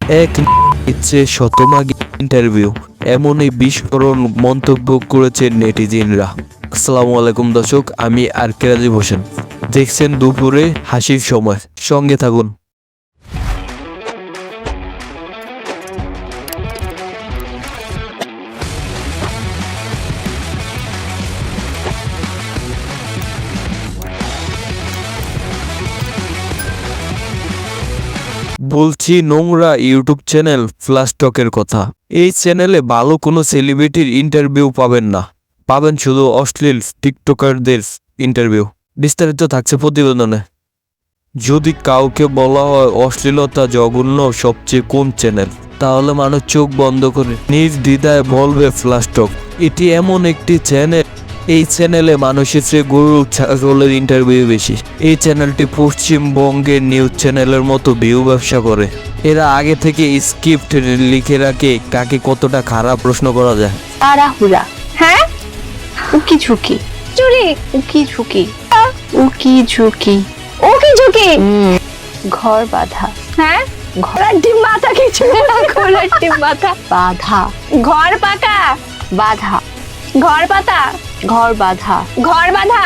এক ইচ্ছে শতভাগী ইন্টারভিউ, এমনই বিস্ফোরণ মন্তব্য করেছেন নেটিজেনরা। আসসালামু আলাইকুম দর্শক, আমি আর কে রাজীব হোসেন। দেখছেন দুপুরে হাসির সময়, সঙ্গে থাকুন। বলছি নোংরা ইউটিউব চ্যানেল ফ্ল্যাশ টকের কথা। এই চ্যানেলে ভালো কোনো সেলিব্রিটির ইন্টারভিউ পাবেন না, পাবেন শুধু অশ্লীল টিকটকারদের ইন্টারভিউ। বিস্তারিত থাকছে প্রতিবেদনে। যদি কাউকে বলা হয় অশ্লীলতা জঘন্য সবচেয়ে কোন চ্যানেল, তাহলে মানুষ চোখ বন্ধ করে নির্দ্বিধায় বলবে ফ্ল্যাশ টক। এটি এমন একটি চ্যানেল, এই চ্যানেলে মানুষের চেয়ে গরু ছাগলের ইন্টারভিউ বেশি। এই চ্যানেলটি পশ্চিমবঙ্গের নিউজ চ্যানেলের মতো ভিউ ব্যবসা করে। এরা আগে থেকে স্ক্রিপ্ট লিখে রাখে কাকে কতটা খারাপ প্রশ্ন করা যায়। তাড়াহুড়া, হ্যাঁ, উকি ঝুঁকি, চুরি, উকি ঝুঁকি, উকি ঝুঁকি, উকি ঝুঁকি, ঘর বাঁধা, হ্যাঁ, ঘোড়ার ডিম মাথা, কিছু ঘোড়ার ডিম মাথা, বাধা, ঘর পাকা, বাধা, ঘর পাতা, ঘর বাঁধা, ঘর বাঁধা।